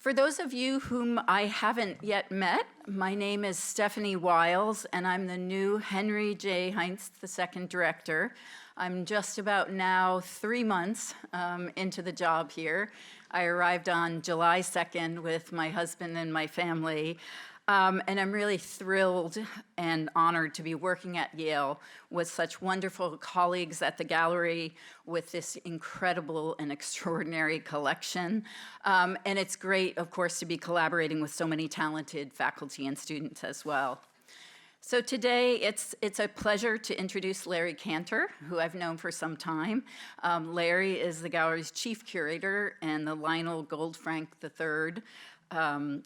For those of you whom I haven't yet met, my name is Stephanie Wiles, and I'm the new Henry J. Heinz II director. I'm just about now 3 months into the job here. I arrived on July 2nd with my husband and my family, and I'm really thrilled and honored to be working at Yale with such wonderful colleagues at the gallery with this incredible and extraordinary collection. And it's great, of course, to be collaborating with so many talented faculty and students as well. So today, it's a pleasure to introduce Larry Kanter, who I've known for some time. Larry is the gallery's chief curator and the Lionel Goldfrank III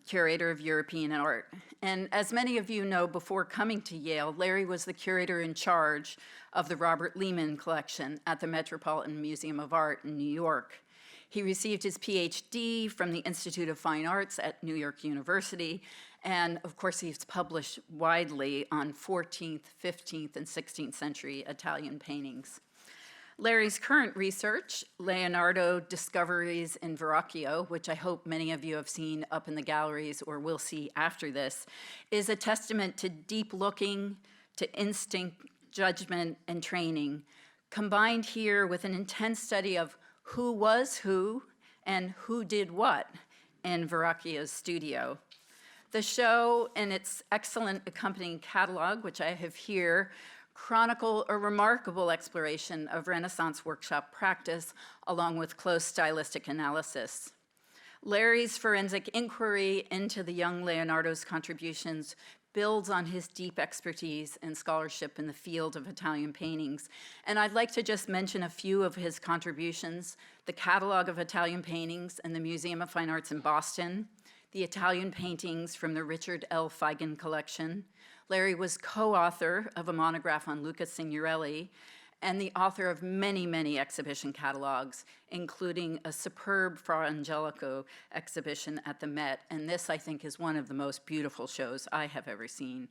curator of European art. And as many of you know, before coming to Yale, Larry was the curator in charge of the Robert Lehman collection at the Metropolitan Museum of Art in New York. He received his PhD from the Institute of Fine Arts at New York University, and of course he's published widely on 14th, 15th, and 16th century Italian paintings. Larry's current research, Leonardo Discoveries in Verrocchio, which I hope many of you have seen up in the galleries or will see after this, is a testament to deep looking, to instinct, judgment, and training, combined here with an intense study of who was who and who did what in Verrocchio's studio. The show and its excellent accompanying catalog, which I have here, chronicle a remarkable exploration of Renaissance workshop practice along with close stylistic analysis. Larry's forensic inquiry into the young Leonardo's contributions builds on his deep expertise and scholarship in the field of Italian paintings. And I'd like to just mention a few of his contributions: the Catalog of Italian Paintings in the Museum of Fine Arts in Boston, the Italian paintings from the Richard L. Feigen collection. Larry was co-author of a monograph on Luca Signorelli and the author of many, many exhibition catalogs, including a superb Fra Angelico exhibition at the Met. And this, I think, is one of the most beautiful shows I have ever seen.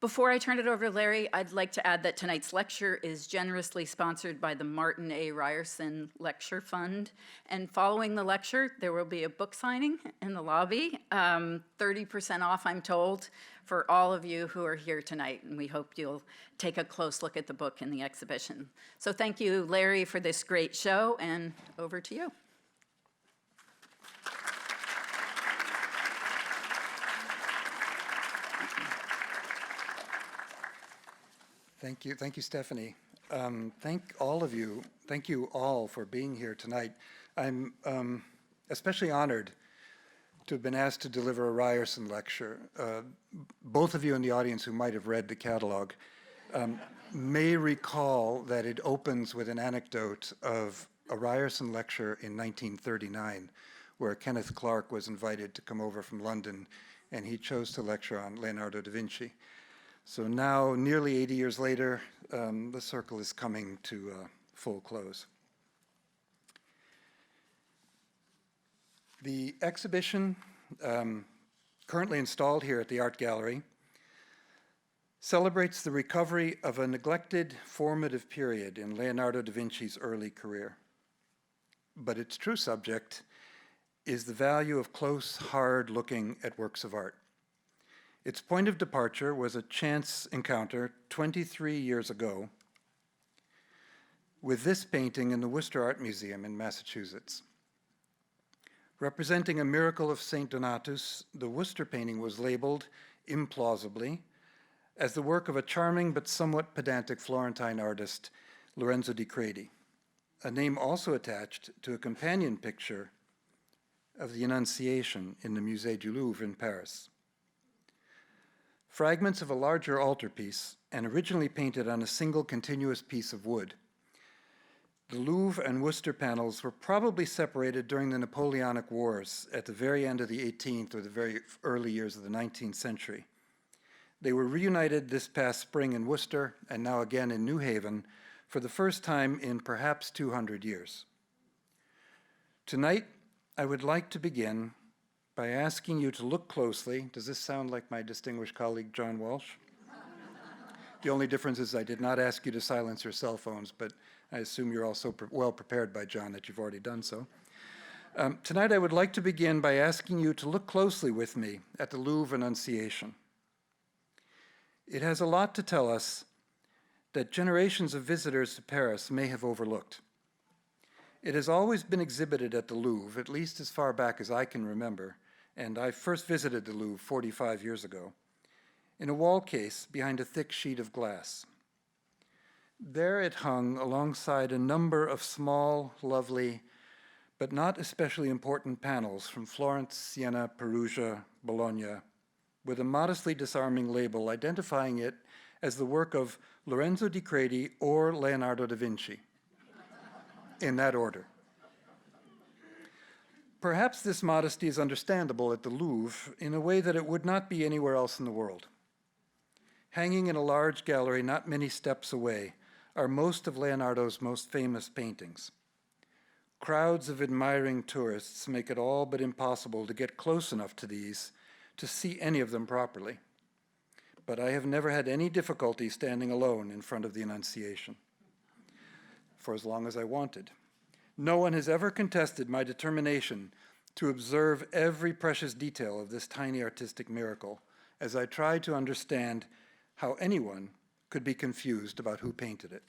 Before I turn it over to Larry, I'd like to add that tonight's lecture is generously sponsored by the Martin A. Ryerson Lecture Fund. And following the lecture, there will be a book signing in the lobby, 30% off, I'm told, for all of you who are here tonight. And we hope you'll take a close look at the book in the exhibition. So thank you, Larry, for this great show, and over to you. Thank you, Stephanie. Thank you all for being here tonight. I'm especially honored to have been asked to deliver a Ryerson lecture. Both of you in the audience who might have read the catalog may recall that it opens with an anecdote of a Ryerson lecture in 1939, where Kenneth Clark was invited to come over from London, and he chose to lecture on Leonardo da Vinci. So now, nearly 80 years later, the circle is coming to full close. The exhibition currently installed here at the Art Gallery celebrates the recovery of a neglected formative period in Leonardo da Vinci's early career. But its true subject is the value of close, hard looking at works of art. Its point of departure was a chance encounter 23 years ago with this painting in the Worcester Art Museum in Massachusetts. Representing a miracle of St. Donatus, the Worcester painting was labeled, implausibly, as the work of a charming but somewhat pedantic Florentine artist, Lorenzo di Credi, a name also attached to a companion picture of the Annunciation in the Musée du Louvre in Paris. Fragments of a larger altarpiece, and originally painted on a single continuous piece of wood. The Louvre and Worcester panels were probably separated during the Napoleonic Wars at the very end of the 18th or the very early years of the 19th century. They were reunited this past spring in Worcester and now again in New Haven for the first time in perhaps 200 years. Tonight, I would like to begin by asking you to look closely. Does this sound like my distinguished colleague, John Walsh? The only difference is I did not ask you to silence your cell phones, but I assume you're all so well prepared by John that you've already done so. Tonight I would like to begin by asking you to look closely with me at the Louvre Annunciation. It has a lot to tell us that generations of visitors to Paris may have overlooked. It has always been exhibited at the Louvre, at least as far back as I can remember, and I first visited the Louvre 45 years ago, in a wall case behind a thick sheet of glass. There it hung alongside a number of small, lovely, but not especially important panels from Florence, Siena, Perugia, Bologna, with a modestly disarming label identifying it as the work of Lorenzo di Credi or Leonardo da Vinci, in that order. Perhaps this modesty is understandable at the Louvre in a way that it would not be anywhere else in the world. Hanging in a large gallery not many steps away are most of Leonardo's most famous paintings. Crowds of admiring tourists make it all but impossible to get close enough to these to see any of them properly. But I have never had any difficulty standing alone in front of the Annunciation, for as long as I wanted. No one has ever contested my determination to observe every precious detail of this tiny artistic miracle as I tried to understand how anyone could be confused about who painted it.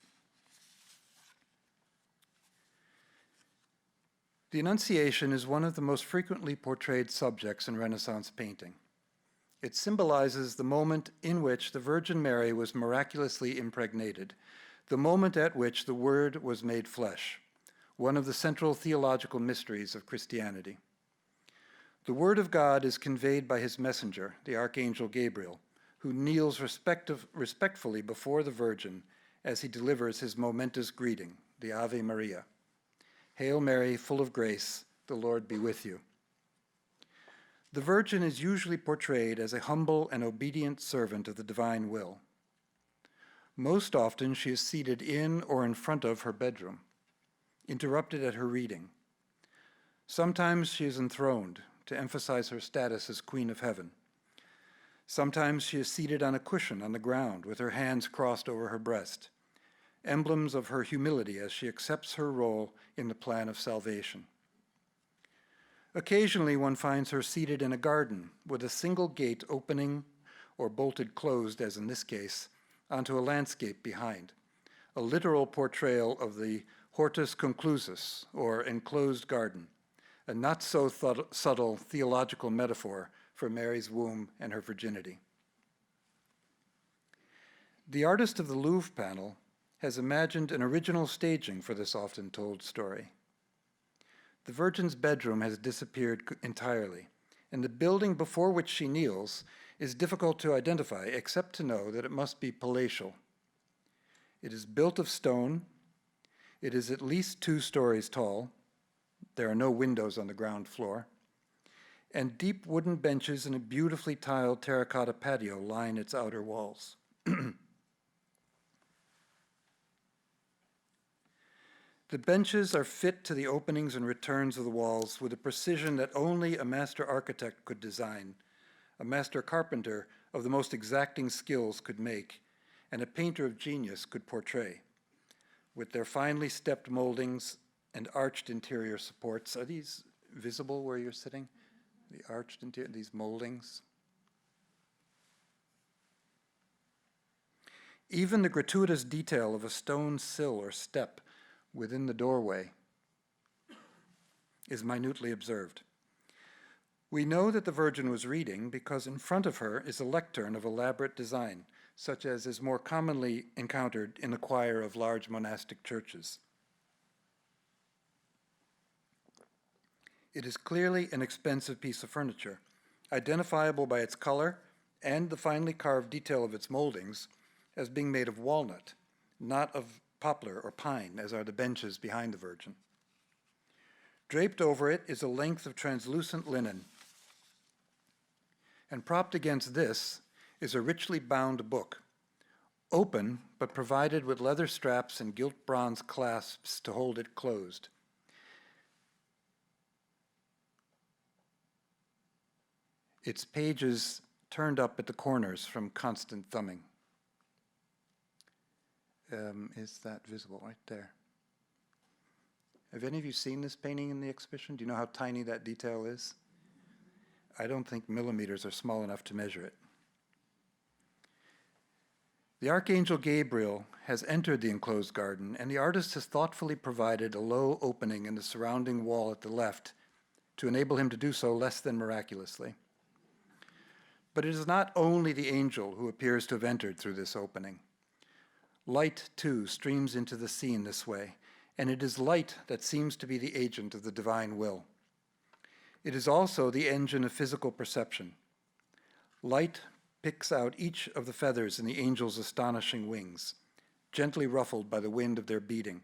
The Annunciation is one of the most frequently portrayed subjects in Renaissance painting. It symbolizes the moment in which the Virgin Mary was miraculously impregnated, the moment at which the Word was made flesh, one of the central theological mysteries of Christianity. The Word of God is conveyed by his messenger, the Archangel Gabriel, who kneels respectfully before the Virgin as he delivers his momentous greeting, the Ave Maria. Hail Mary, full of grace, the Lord be with you. The Virgin is usually portrayed as a humble and obedient servant of the divine will. Most often she is seated in or in front of her bedroom, interrupted at her reading. Sometimes she is enthroned to emphasize her status as Queen of Heaven. Sometimes she is seated on a cushion on the ground with her hands crossed over her breast, emblems of her humility as she accepts her role in the plan of salvation. Occasionally one finds her seated in a garden with a single gate opening or bolted closed, as in this case, onto a landscape behind, a literal portrayal of the hortus conclusus, or enclosed garden, a not so subtle theological metaphor for Mary's womb and her virginity. The artist of the Louvre panel has imagined an original staging for this often told story. The Virgin's bedroom has disappeared entirely, and the building before which she kneels is difficult to identify, except to know that it must be palatial. It is built of stone. It is at least 2 stories tall. There are no windows on the ground floor. And deep wooden benches and a beautifully tiled terracotta patio line its outer walls. The benches are fit to the openings and returns of the walls with a precision that only a master architect could design, a master carpenter of the most exacting skills could make, and a painter of genius could portray. With their finely stepped moldings and arched interior supports. Are these visible where you're sitting? The arched interior, these moldings? Even the gratuitous detail of a stone sill or step within the doorway is minutely observed. We know that the Virgin was reading because in front of her is a lectern of elaborate design, such as is more commonly encountered in the choir of large monastic churches. It is clearly an expensive piece of furniture, identifiable by its color and the finely carved detail of its moldings as being made of walnut, not of poplar or pine, as are the benches behind the Virgin. Draped over it is a length of translucent linen, and propped against this is a richly bound book, open but provided with leather straps and gilt bronze clasps to hold it closed. Its pages turned up at the corners from constant thumbing. Is that visible right there? Have any of you seen this painting in the exhibition? Do you know how tiny that detail is? I don't think millimeters are small enough to measure it. The Archangel Gabriel has entered the enclosed garden, and the artist has thoughtfully provided a low opening in the surrounding wall at the left to enable him to do so less than miraculously. But it is not only the angel who appears to have entered through this opening. Light, too, streams into the scene this way, and it is light that seems to be the agent of the divine will. It is also the engine of physical perception. Light picks out each of the feathers in the angel's astonishing wings, gently ruffled by the wind of their beating,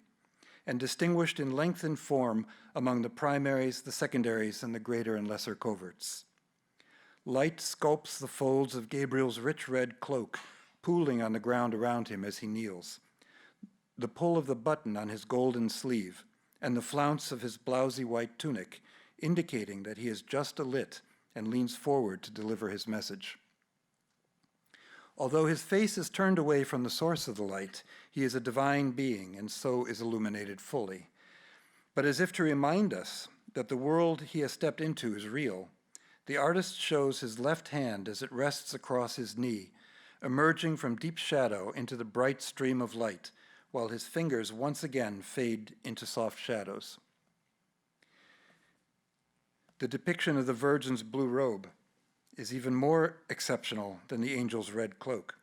and distinguished in length and form among the primaries, the secondaries, and the greater and lesser coverts. Light sculpts the folds of Gabriel's rich red cloak, pooling on the ground around him as he kneels, the pull of the button on his golden sleeve, and the flounce of his blousy white tunic, indicating that he is just alit and leans forward to deliver his message. Although his face is turned away from the source of the light, he is a divine being and so is illuminated fully. But as if to remind us that the world he has stepped into is real, the artist shows his left hand as it rests across his knee, emerging from deep shadow into the bright stream of light, while his fingers once again fade into soft shadows. The depiction of the Virgin's blue robe is even more exceptional than the angel's red cloak.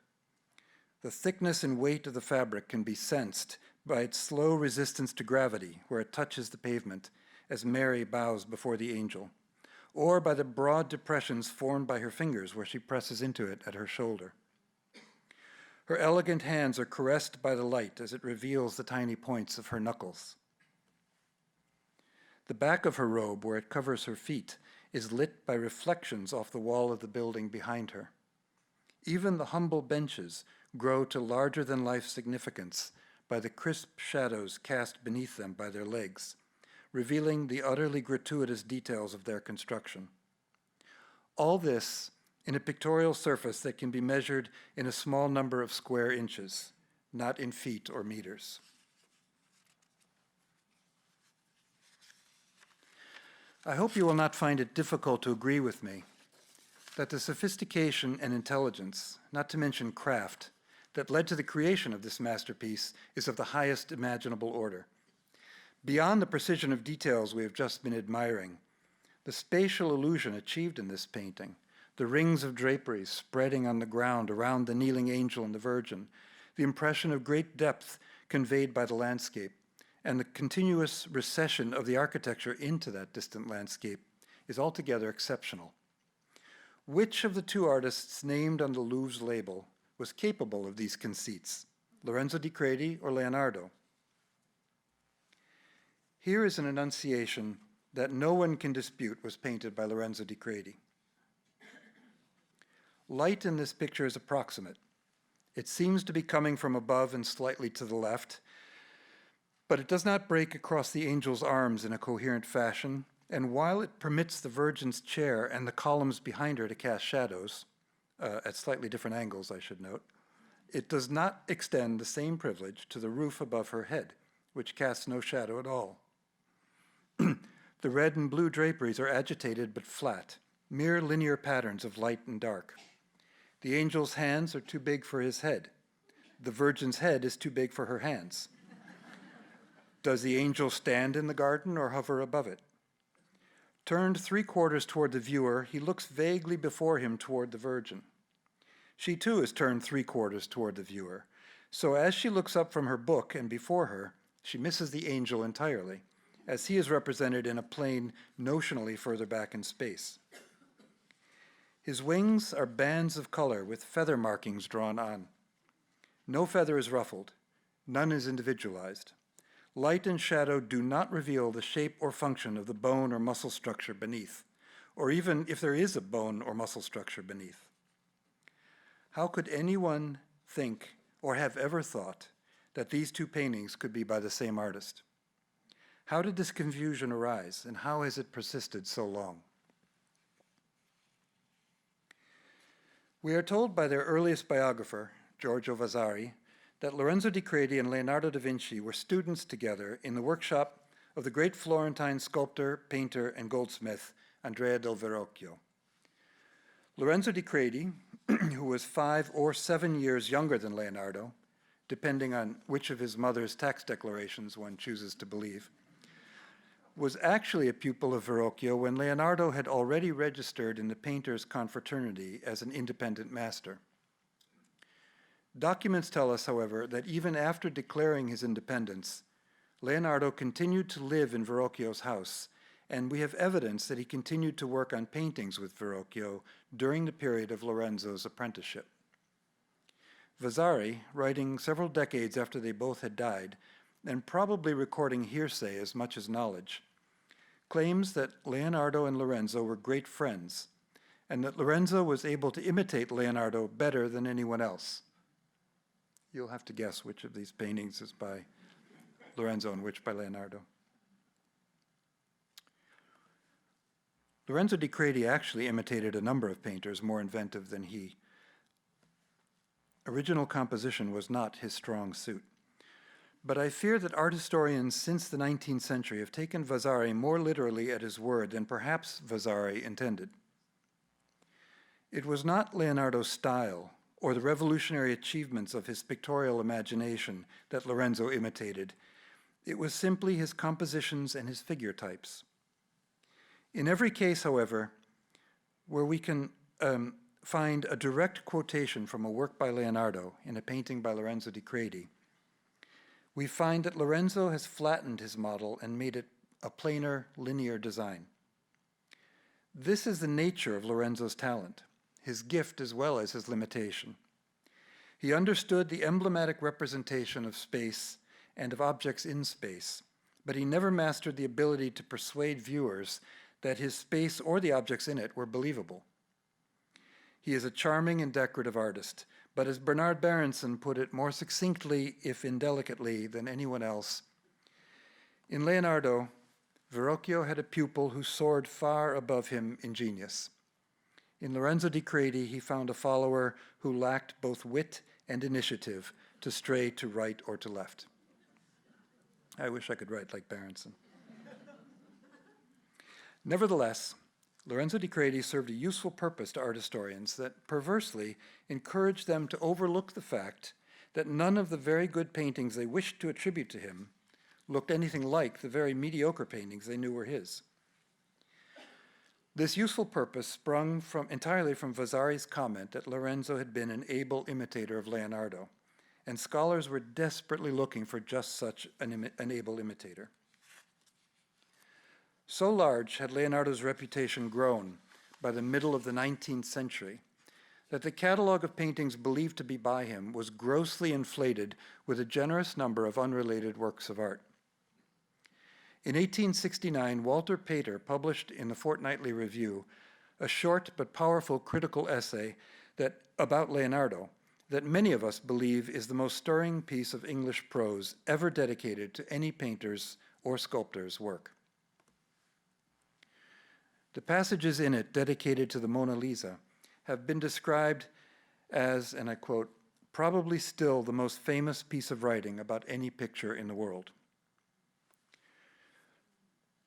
The thickness and weight of the fabric can be sensed by its slow resistance to gravity where it touches the pavement as Mary bows before the angel, or by the broad depressions formed by her fingers where she presses into it at her shoulder. Her elegant hands are caressed by the light as it reveals the tiny points of her knuckles. The back of her robe, where it covers her feet, is lit by reflections off the wall of the building behind her. Even the humble benches grow to larger-than-life significance by the crisp shadows cast beneath them by their legs, revealing the utterly gratuitous details of their construction. All this in a pictorial surface that can be measured in a small number of square inches, not in feet or meters. I hope you will not find it difficult to agree with me that the sophistication and intelligence, not to mention craft, that led to the creation of this masterpiece is of the highest imaginable order. Beyond the precision of details we have just been admiring, the spatial illusion achieved in this painting, the rings of draperies spreading on the ground around the kneeling angel and the Virgin, the impression of great depth conveyed by the landscape, and the continuous recession of the architecture into that distant landscape is altogether exceptional. Which of the two artists named on the Louvre's label was capable of these conceits, Lorenzo di Credi or Leonardo? Here is an enunciation that no one can dispute was painted by Lorenzo di Credi. Light in this picture is approximate. It seems to be coming from above and slightly to the left, but it does not break across the angel's arms in a coherent fashion, and while it permits the Virgin's chair and the columns behind her to cast shadows, at slightly different angles, I should note, it does not extend the same privilege to the roof above her head, which casts no shadow at all. The red and blue draperies are agitated but flat, mere linear patterns of light and dark. The angel's hands are too big for his head. The Virgin's head is too big for her hands. Does the angel stand in the garden or hover above it? Turned 3/4 toward the viewer, he looks vaguely before him toward the Virgin. She too is turned 3/4 toward the viewer. So as she looks up from her book and before her, she misses the angel entirely, as he is represented in a plane notionally further back in space. His wings are bands of color with feather markings drawn on. No feather is ruffled, none is individualized. Light and shadow do not reveal the shape or function of the bone or muscle structure beneath, or even if there is a bone or muscle structure beneath. How could anyone think or have ever thought that these two paintings could be by the same artist? How did this confusion arise, and how has it persisted so long? We are told by their earliest biographer, Giorgio Vasari, that Lorenzo di Credi and Leonardo da Vinci were students together in the workshop of the great Florentine sculptor, painter, and goldsmith, Andrea del Verrocchio. Lorenzo di Credi, who was 5 or 7 years younger than Leonardo, depending on which of his mother's tax declarations one chooses to believe, was actually a pupil of Verrocchio when Leonardo had already registered in the painters' confraternity as an independent master. Documents tell us, however, that even after declaring his independence, Leonardo continued to live in Verrocchio's house, and we have evidence that he continued to work on paintings with Verrocchio during the period of Lorenzo's apprenticeship. Vasari, writing several decades after they both had died, and probably recording hearsay as much as knowledge, claims that Leonardo and Lorenzo were great friends, and that Lorenzo was able to imitate Leonardo better than anyone else. You'll have to guess which of these paintings is by Lorenzo and which by Leonardo. Lorenzo di Credi actually imitated a number of painters more inventive than he. Original composition was not his strong suit. But I fear that art historians since the 19th century have taken Vasari more literally at his word than perhaps Vasari intended. It was not Leonardo's style or the revolutionary achievements of his pictorial imagination that Lorenzo imitated. It was simply his compositions and his figure types. In every case, however, where we can find a direct quotation from a work by Leonardo in a painting by Lorenzo di Credi, we find that Lorenzo has flattened his model and made it a planar, linear design. This is the nature of Lorenzo's talent, his gift as well as his limitation. He understood the emblematic representation of space and of objects in space, but he never mastered the ability to persuade viewers that his space or the objects in it were believable. He is a charming and decorative artist, but as Bernard Berenson put it more succinctly, if indelicately, than anyone else, in Leonardo, Verrocchio had a pupil who soared far above him in genius. In Lorenzo di Credi, he found a follower who lacked both wit and initiative to stray to right or to left. I wish I could write like Berenson. Nevertheless, Lorenzo di Credi served a useful purpose to art historians that perversely encouraged them to overlook the fact that none of the very good paintings they wished to attribute to him looked anything like the very mediocre paintings they knew were his. This useful purpose sprung entirely from Vasari's comment that Lorenzo had been an able imitator of Leonardo, and scholars were desperately looking for just such an able imitator. So large had Leonardo's reputation grown by the middle of the 19th century that the catalog of paintings believed to be by him was grossly inflated with a generous number of unrelated works of art. In 1869, Walter Pater published in the Fortnightly Review a short but powerful critical essay about Leonardo that many of us believe is the most stirring piece of English prose ever dedicated to any painter's or sculptor's work. The passages in it dedicated to the Mona Lisa have been described as, and I quote, probably still the most famous piece of writing about any picture in the world.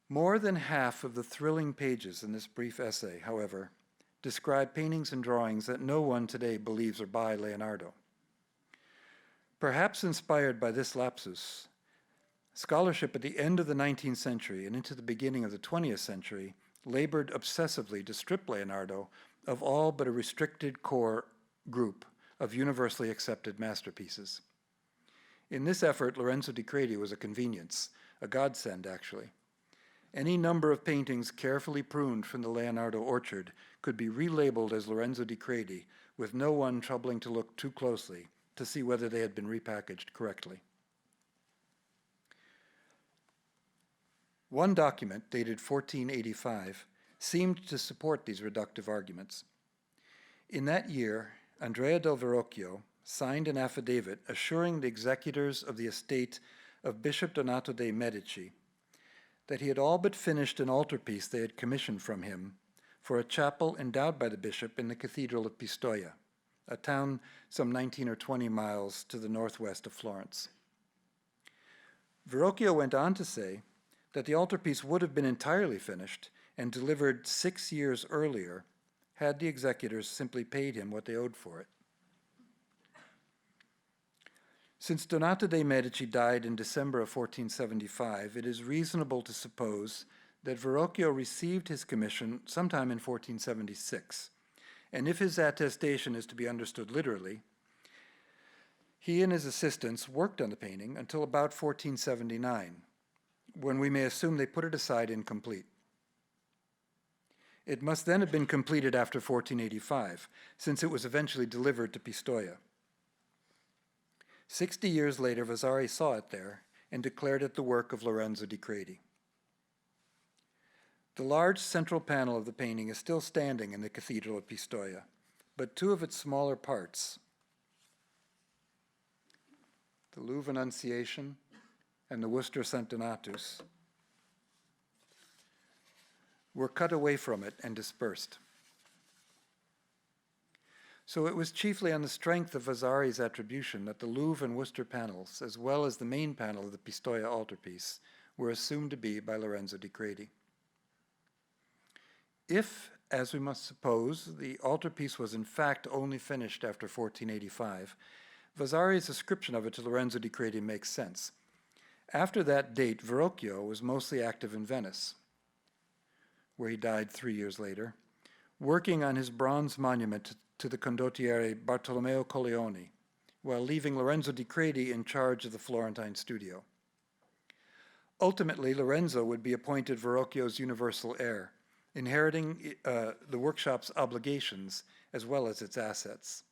More than half of the thrilling pages in this brief essay, however, describe paintings and drawings that no one today believes are by Leonardo. Perhaps inspired by this lapsus, scholarship at the end of the 19th century and into the beginning of the 20th century labored obsessively to strip Leonardo of all but a restricted core group of universally accepted masterpieces. In this effort, Lorenzo di Credi was a convenience, a godsend actually. Any number of paintings carefully pruned from the Leonardo orchard could be relabeled as Lorenzo di Credi, with no one troubling to look too closely to see whether they had been repackaged correctly. One document, dated 1485, seemed to support these reductive arguments. In that year, Andrea del Verrocchio signed an affidavit assuring the executors of the estate of Bishop Donato de' Medici that he had all but finished an altarpiece they had commissioned from him for a chapel endowed by the bishop in the Cathedral of Pistoia, a town some 19 or 20 miles to the northwest of Florence. Verrocchio went on to say that the altarpiece would have been entirely finished and delivered 6 years earlier had the executors simply paid him what they owed for it. Since Donato de' Medici died in December of 1475, it is reasonable to suppose that Verrocchio received his commission sometime in 1476. And if his attestation is to be understood literally, he and his assistants worked on the painting until about 1479, when we may assume they put it aside incomplete. It must then have been completed after 1485, since it was eventually delivered to Pistoia. 60 years later, Vasari saw it there and declared it the work of Lorenzo di Credi. The large central panel of the painting is still standing in the Cathedral of Pistoia, but two of its smaller parts, the Louvre Annunciation and the Worcester St. Donatus, were cut away from it and dispersed. So it was chiefly on the strength of Vasari's attribution that the Louvre and Worcester panels, as well as the main panel of the Pistoia altarpiece, were assumed to be by Lorenzo di Credi. If, as we must suppose, the altarpiece was in fact only finished after 1485, Vasari's ascription of it to Lorenzo di Credi makes sense. After that date, Verrocchio was mostly active in Venice, where he died 3 years later, working on his bronze monument to the condottiere Bartolomeo Colleoni, while leaving Lorenzo di Credi in charge of the Florentine studio. Ultimately, Lorenzo would be appointed Verrocchio's universal heir, inheriting the workshop's obligations as well as its assets.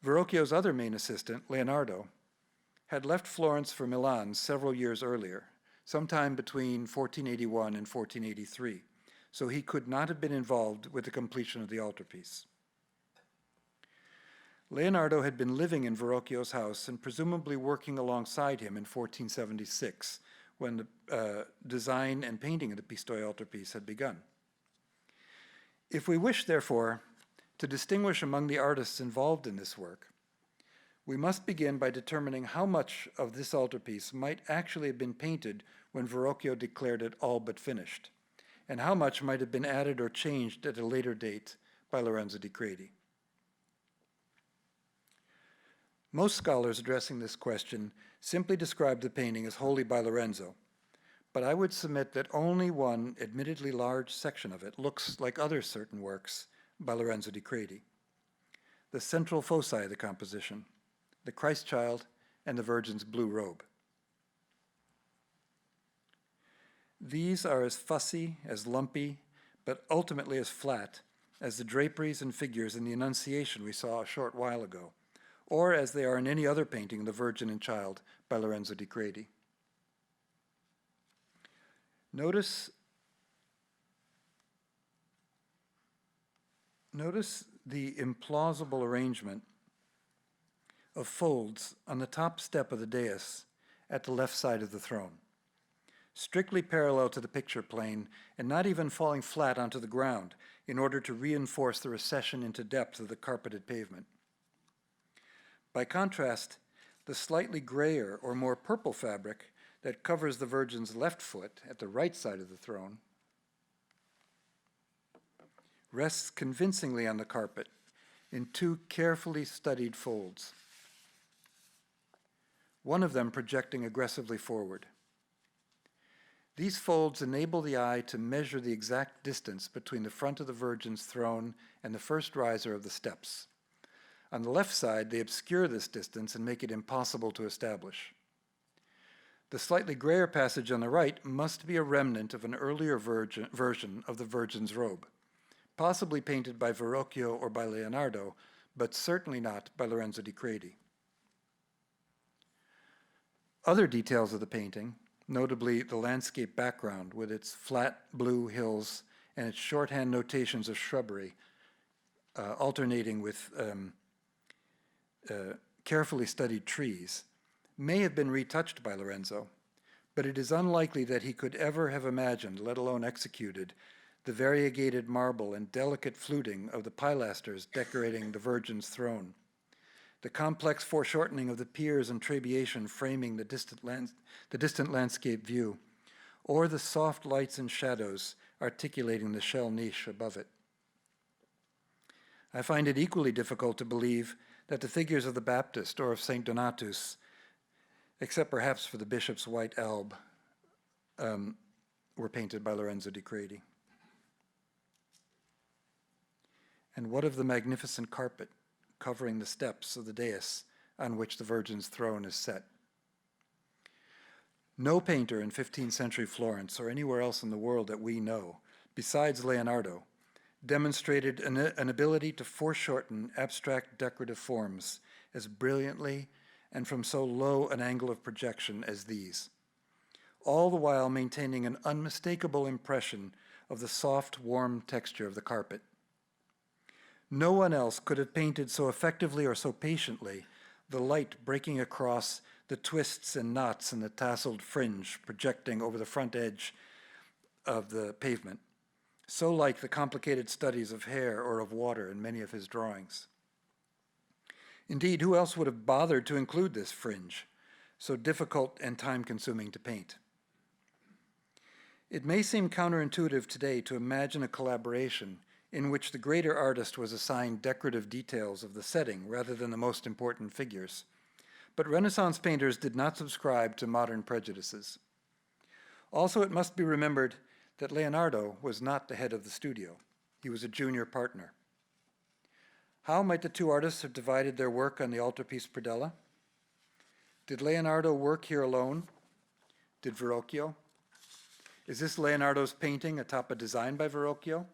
Verrocchio's other main assistant, Leonardo, had left Florence for Milan several years earlier, sometime between 1481 and 1483, so he could not have been involved with the completion of the altarpiece. Leonardo had been living in Verrocchio's house and presumably working alongside him in 1476, when the design and painting of the Pistoia altarpiece had begun. If we wish, therefore, to distinguish among the artists involved in this work, we must begin by determining how much of this altarpiece might actually have been painted when Verrocchio declared it all but finished, and how much might have been added or changed at a later date by Lorenzo di Credi. Most scholars addressing this question simply describe the painting as wholly by Lorenzo, but I would submit that only one admittedly large section of it looks like other certain works by Lorenzo di Credi. The central foci of the composition, the Christ child and the Virgin's blue robe. These are as fussy, as lumpy, but ultimately as flat as the draperies and figures in the Annunciation we saw a short while ago, or as they are in any other painting of the Virgin and Child by Lorenzo di Credi. Notice the implausible arrangement of folds on the top step of the dais at the left side of the throne, strictly parallel to the picture plane and not even falling flat onto the ground in order to reinforce the recession into depth of the carpeted pavement. By contrast, the slightly grayer or more purple fabric that covers the Virgin's left foot at the right side of the throne rests convincingly on the carpet in two carefully studied folds, one of them projecting aggressively forward. These folds enable the eye to measure the exact distance between the front of the Virgin's throne and the first riser of the steps. On the left side, they obscure this distance and make it impossible to establish. The slightly grayer passage on the right must be a remnant of an earlier version of the Virgin's robe, possibly painted by Verrocchio or by Leonardo, but certainly not by Lorenzo di Credi. Other details of the painting, notably the landscape background with its flat blue hills and its shorthand notations of shrubbery, alternating with carefully studied trees, may have been retouched by Lorenzo, but it is unlikely that he could ever have imagined, let alone executed, the variegated marble and delicate fluting of the pilasters decorating the Virgin's throne, the complex foreshortening of the piers and trabeation framing the distant landscape view, or the soft lights and shadows articulating the shell niche above it. I find it equally difficult to believe that the figures of the Baptist or of St. Donatus, except perhaps for the bishop's white alb, were painted by Lorenzo di Credi. And what of the magnificent carpet covering the steps of the dais on which the Virgin's throne is set? No painter in 15th century Florence or anywhere else in the world that we know, besides Leonardo, demonstrated an ability to foreshorten abstract decorative forms as brilliantly and from so low an angle of projection as these, all the while maintaining an unmistakable impression of the soft, warm texture of the carpet. No one else could have painted so effectively or so patiently the light breaking across the twists and knots in the tasseled fringe projecting over the front edge of the pavement, so like the complicated studies of hair or of water in many of his drawings. Indeed, who else would have bothered to include this fringe, so difficult and time-consuming to paint? It may seem counterintuitive today to imagine a collaboration in which the greater artist was assigned decorative details of the setting rather than the most important figures. But Renaissance painters did not subscribe to modern prejudices. Also, it must be remembered that Leonardo was not the head of the studio. He was a junior partner. How might the two artists have divided their work on the altarpiece predella? Did Leonardo work here alone? Did Verrocchio? Is this Leonardo's painting atop a design by Verrocchio?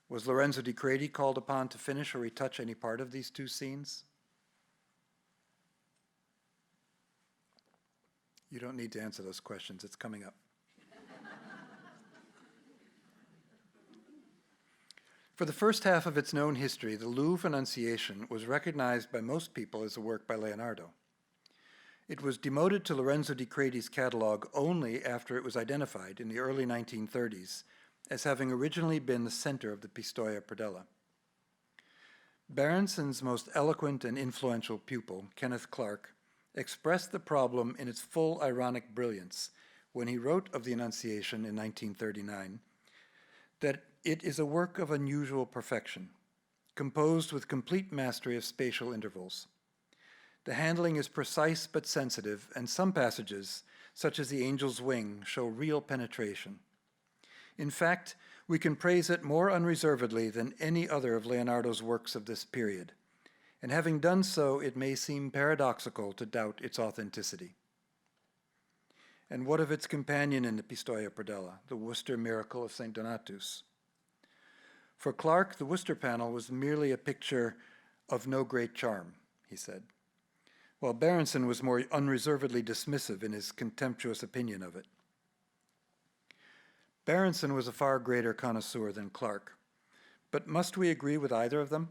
Was Lorenzo di Credi called upon to finish or retouch any part of these two scenes? You don't need to answer those questions, it's coming up. For the first half of its known history, the Louvre Annunciation was recognized by most people as a work by Leonardo. It was demoted to Lorenzo di Credi's catalog only after it was identified in the early 1930s as having originally been the center of the Pistoia predella. Berenson's most eloquent and influential pupil, Kenneth Clark, expressed the problem in its full ironic brilliance when he wrote of the Annunciation in 1939 that it is a work of unusual perfection, composed with complete mastery of spatial intervals. The handling is precise but sensitive, and some passages, such as the angel's wing, show real penetration. In fact, we can praise it more unreservedly than any other of Leonardo's works of this period, and having done so, it may seem paradoxical to doubt its authenticity. And what of its companion in the Pistoia predella, the Worcester miracle of St. Donatus? For Clark, the Worcester panel was merely a picture of no great charm, he said, while Berenson was more unreservedly dismissive in his contemptuous opinion of it. Berenson was a far greater connoisseur than Clark, but must we agree with either of them?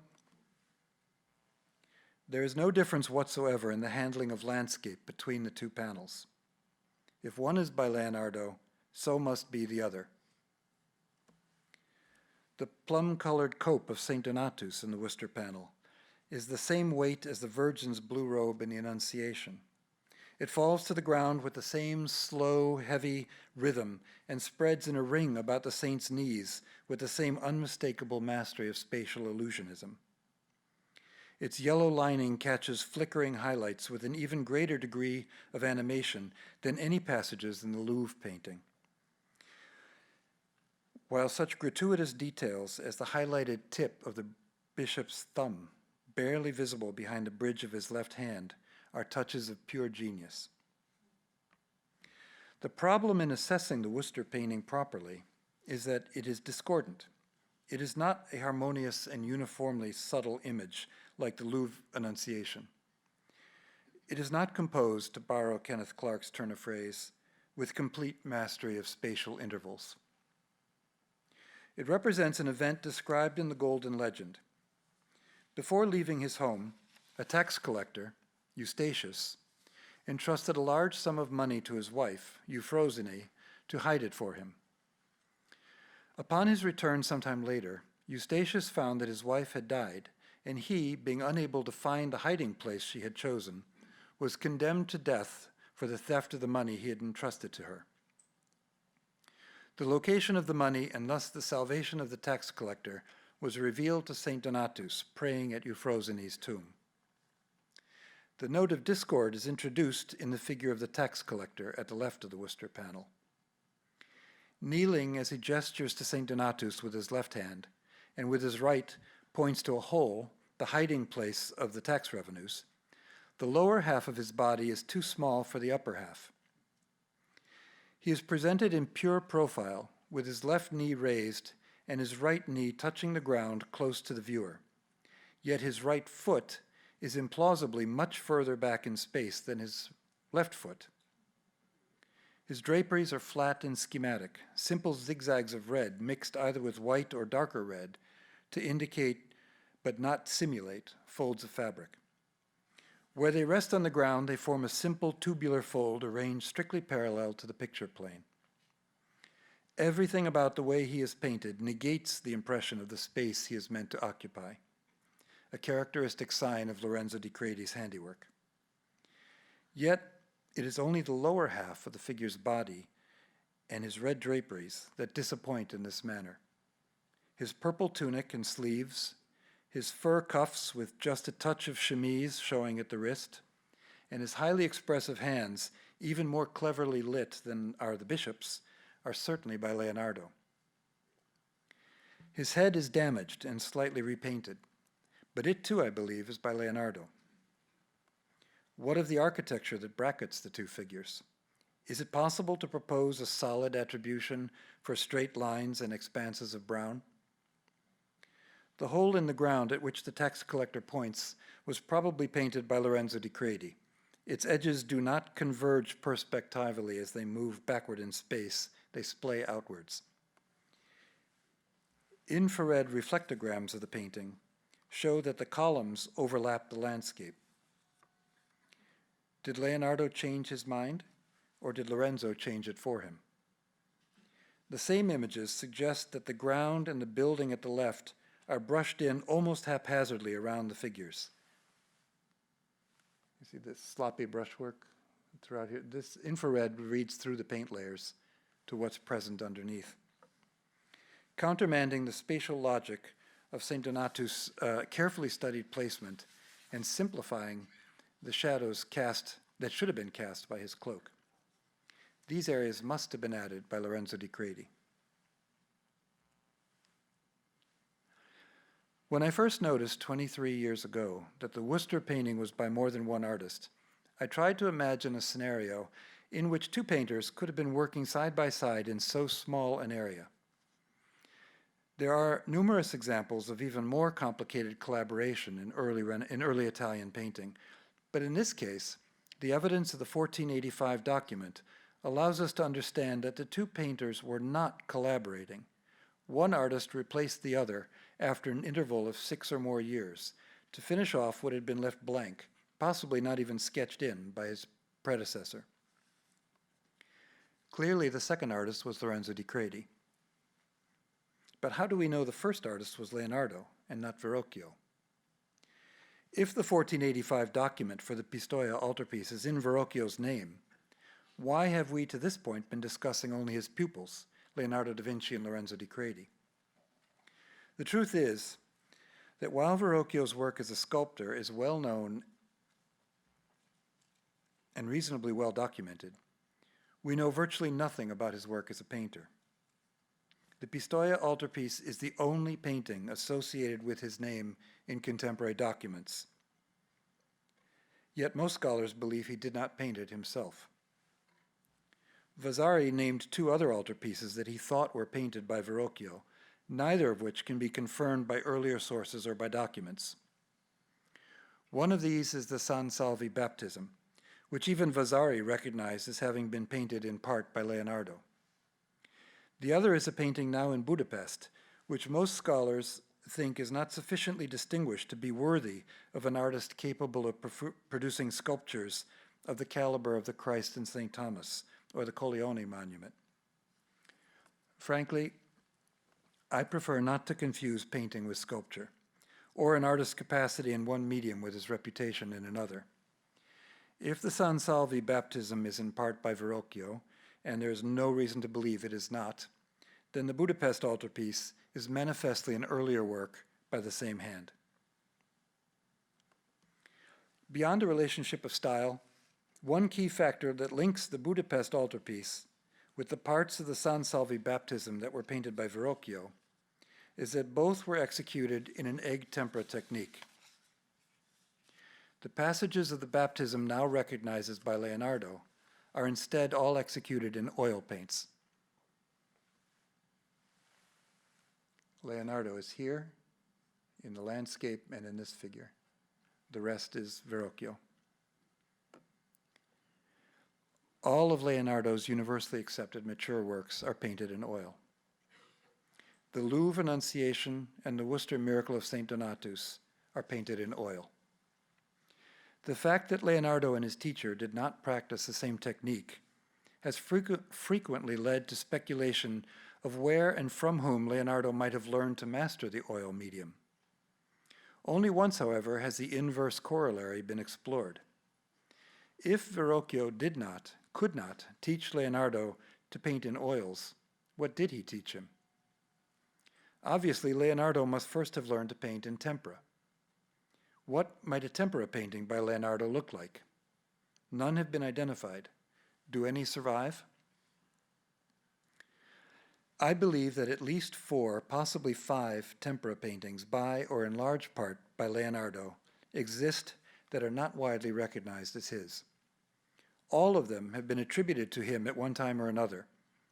There is no difference whatsoever in the handling of landscape between the two panels. If one is by Leonardo, so must be the other. The plum-colored cope of St. Donatus in the Worcester panel is the same weight as the Virgin's blue robe in the Annunciation. It falls to the ground with the same slow, heavy rhythm and spreads in a ring about the saint's knees with the same unmistakable mastery of spatial illusionism. Its yellow lining catches flickering highlights with an even greater degree of animation than any passages in the Louvre painting. While such gratuitous details as the highlighted tip of the bishop's thumb, barely visible behind the bridge of his left hand, are touches of pure genius. The problem in assessing the Worcester painting properly is that it is discordant. It is not a harmonious and uniformly subtle image like the Louvre Annunciation. It is not composed, to borrow Kenneth Clark's turn of phrase, with complete mastery of spatial intervals. It represents an event described in the Golden Legend. Before leaving his home, a tax collector, Eustachius, entrusted a large sum of money to his wife, Euphrosyne, to hide it for him. Upon his return sometime later, Eustachius found that his wife had died, and he, being unable to find the hiding place she had chosen, was condemned to death for the theft of the money he had entrusted to her. The location of the money, and thus the salvation of the tax collector, was revealed to St. Donatus, praying at Euphrosyne's tomb. The note of discord is introduced in the figure of the tax collector at the left of the Worcester panel. Kneeling as he gestures to St. Donatus with his left hand, and with his right points to a hole, the hiding place of the tax revenues, the lower half of his body is too small for the upper half. He is presented in pure profile, with his left knee raised and his right knee touching the ground close to the viewer. Yet his right foot is implausibly much further back in space than his left foot. His draperies are flat and schematic, simple zigzags of red mixed either with white or darker red to indicate, but not simulate, folds of fabric. Where they rest on the ground, they form a simple tubular fold arranged strictly parallel to the picture plane. Everything about the way he is painted negates the impression of the space he is meant to occupy, a characteristic sign of Lorenzo di Credi's handiwork. Yet, it is only the lower half of the figure's body and his red draperies that disappoint in this manner. His purple tunic and sleeves, his fur cuffs with just a touch of chemise showing at the wrist, and his highly expressive hands, even more cleverly lit than are the bishop's, are certainly by Leonardo. His head is damaged and slightly repainted, but it too, I believe, is by Leonardo. What of the architecture that brackets the two figures? Is it possible to propose a solid attribution for straight lines and expanses of brown? The hole in the ground at which the tax collector points was probably painted by Lorenzo di Credi. Its edges do not converge perspectively as they move backward in space, they splay outwards. Infrared reflectograms of the painting show that the columns overlap the landscape. Did Leonardo change his mind, or did Lorenzo change it for him? The same images suggest that the ground and the building at the left are brushed in almost haphazardly around the figures. You see this sloppy brushwork throughout here? This infrared reads through the paint layers to what's present underneath. Countermanding the spatial logic of St. Donatus' carefully studied placement and simplifying the shadows cast that should have been cast by his cloak. These areas must have been added by Lorenzo di Credi. When I first noticed 23 years ago that the Worcester painting was by more than one artist, I tried to imagine a scenario in which two painters could have been working side by side in so small an area. There are numerous examples of even more complicated collaboration in early Italian painting, but in this case, the evidence of the 1485 document allows us to understand that the two painters were not collaborating. One artist replaced the other after an interval of 6 or more years to finish off what had been left blank, possibly not even sketched in by his predecessor. Clearly, the second artist was Lorenzo di Credi. But how do we know the first artist was Leonardo and not Verrocchio? If the 1485 document for the Pistoia altarpiece is in Verrocchio's name, why have we to this point been discussing only his pupils, Leonardo da Vinci and Lorenzo di Credi? The truth is that while Verrocchio's work as a sculptor is well known and reasonably well documented, we know virtually nothing about his work as a painter. The Pistoia altarpiece is the only painting associated with his name in contemporary documents. Yet most scholars believe he did not paint it himself. Vasari named 2 other altarpieces that he thought were painted by Verrocchio, neither of which can be confirmed by earlier sources or by documents. One of these is the San Salvi baptism, which even Vasari recognized as having been painted in part by Leonardo. The other is a painting now in Budapest, which most scholars think is not sufficiently distinguished to be worthy of an artist capable of producing sculptures of the caliber of the Christ and St. Thomas, or the Colleone monument. Frankly, I prefer not to confuse painting with sculpture, or an artist's capacity in one medium with his reputation in another. If the San Salvi baptism is in part by Verrocchio, and there is no reason to believe it is not, then the Budapest altarpiece is manifestly an earlier work by the same hand. Beyond a relationship of style, one key factor that links the Budapest altarpiece with the parts of the San Salvi baptism that were painted by Verrocchio is that both were executed in an egg tempera technique. The passages of the baptism now recognized by Leonardo are instead all executed in oil paints. Leonardo is here in the landscape and in this figure. The rest is Verrocchio. All of Leonardo's universally accepted mature works are painted in oil. The Louvre Annunciation and the Worcester Miracle of St. Donatus are painted in oil. The fact that Leonardo and his teacher did not practice the same technique has frequently led to speculation of where and from whom Leonardo might have learned to master the oil medium. Only once, however, has the inverse corollary been explored. If Verrocchio could not teach Leonardo to paint in oils, what did he teach him? Obviously, Leonardo must first have learned to paint in tempera. What might a tempera painting by Leonardo look like? None have been identified. Do any survive? I believe that at least 4, possibly 5 tempera paintings by, or in large part by Leonardo, exist that are not widely recognized as his. All of them have been attributed to him at one time or another,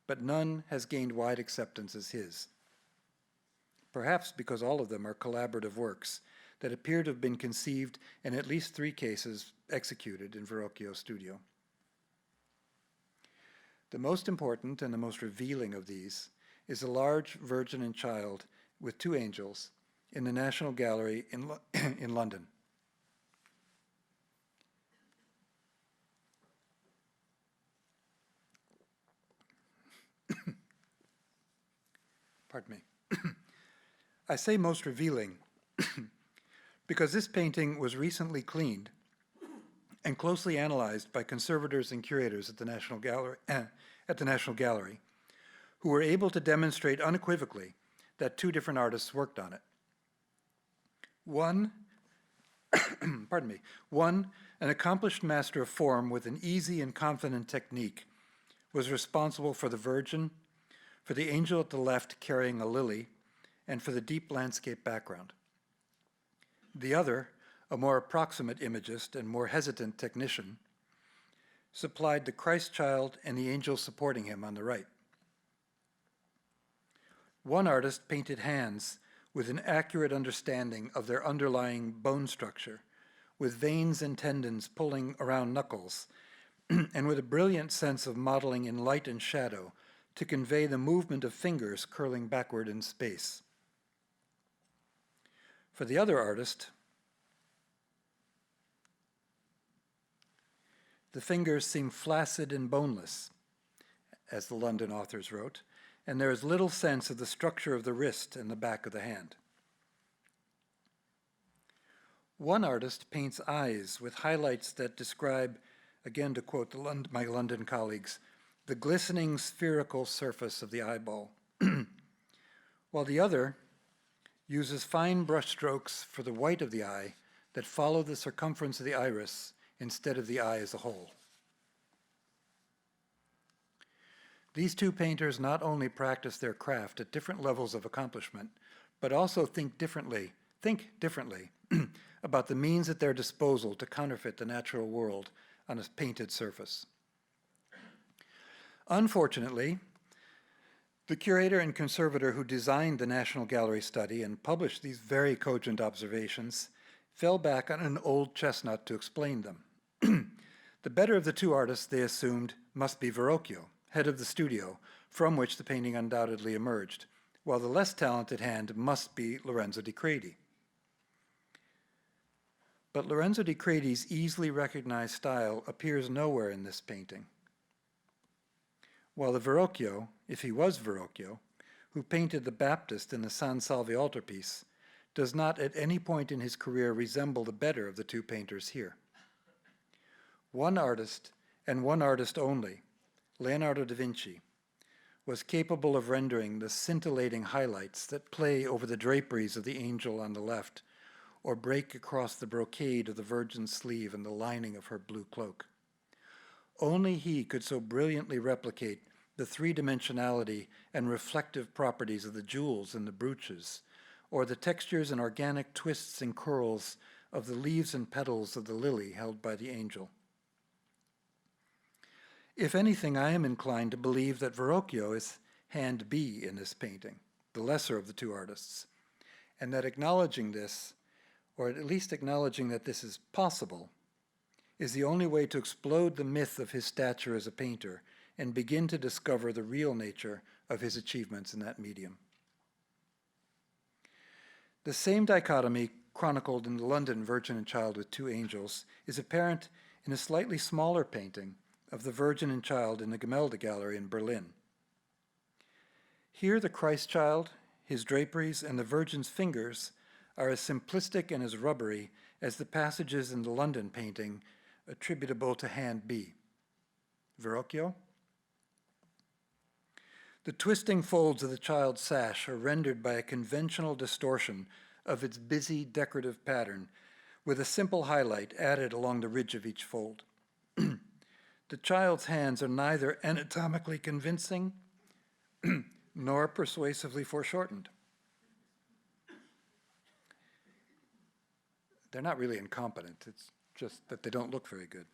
but none has gained wide acceptance as his. Perhaps because all of them are collaborative works that appear to have been conceived in at least 3 cases executed in Verrocchio's studio. The most important and the most revealing of these is a large Virgin and Child with 2 angels in the National Gallery in London. Pardon me. I say most revealing because this painting was recently cleaned and closely analyzed by conservators and curators at the National Gallery, who were able to demonstrate unequivocally that 2 different artists worked on it. One, an accomplished master of form with an easy and confident technique, was responsible for the Virgin, for the angel at the left carrying a lily, and for the deep landscape background. The other, a more approximate imagist and more hesitant technician, supplied the Christ child and the angel supporting him on the right. One artist painted hands with an accurate understanding of their underlying bone structure, with veins and tendons pulling around knuckles, and with a brilliant sense of modeling in light and shadow to convey the movement of fingers curling backward in space. For the other artist, the fingers seem flaccid and boneless, as the London authors wrote, and there is little sense of the structure of the wrist and the back of the hand. One artist paints eyes with highlights that describe, again to quote my London colleagues, the glistening spherical surface of the eyeball, while the other uses fine brushstrokes for the white of the eye that follow the circumference of the iris instead of the eye as a whole. These 2 painters not only practice their craft at different levels of accomplishment, but also think differently about the means at their disposal to counterfeit the natural world on a painted surface. Unfortunately, the curator and conservator who designed the National Gallery study and published these very cogent observations fell back on an old chestnut to explain them. The better of the 2 artists, they assumed, must be Verrocchio, head of the studio, from which the painting undoubtedly emerged, while the less talented hand must be Lorenzo di Credi. But Lorenzo di Credi's easily recognized style appears nowhere in this painting. While the Verrocchio, if he was Verrocchio, who painted the Baptist in the San Salvi altarpiece, does not at any point in his career resemble the better of the 2 painters here. One artist, and one artist only, Leonardo da Vinci, was capable of rendering the scintillating highlights that play over the draperies of the angel on the left, or break across the brocade of the Virgin's sleeve and the lining of her blue cloak. Only he could so brilliantly replicate the three-dimensionality and reflective properties of the jewels and the brooches, or the textures and organic twists and curls of the leaves and petals of the lily held by the angel. If anything, I am inclined to believe that Verrocchio is hand B in this painting, the lesser of the two artists, and that acknowledging this, or at least acknowledging that this is possible, is the only way to explode the myth of his stature as a painter and begin to discover the real nature of his achievements in that medium. The same dichotomy chronicled in the London Virgin and Child with Two Angels is apparent in a slightly smaller painting of the Virgin and Child in the Gemälde Gallery in Berlin. Here the Christ Child, his draperies, and the Virgin's fingers are as simplistic and as rubbery as the passages in the London painting attributable to hand B. Verrocchio? The twisting folds of the child's sash are rendered by a conventional distortion of its busy decorative pattern, with a simple highlight added along the ridge of each fold. The child's hands are neither anatomically convincing nor persuasively foreshortened. They're not really incompetent, it's just that they don't look very good.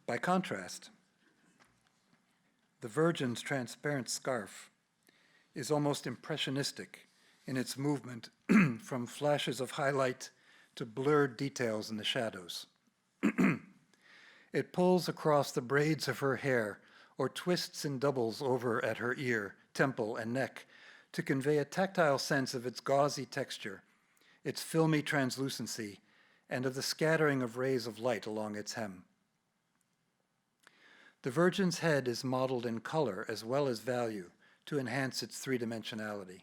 By contrast, the Virgin's transparent scarf is almost impressionistic in its movement from flashes of highlight to blurred details in the shadows. It pulls across the braids of her hair or twists and doubles over at her ear, temple, and neck to convey a tactile sense of its gauzy texture, its filmy translucency, and of the scattering of rays of light along its hem. The Virgin's head is modeled in color as well as value to enhance its three-dimensionality.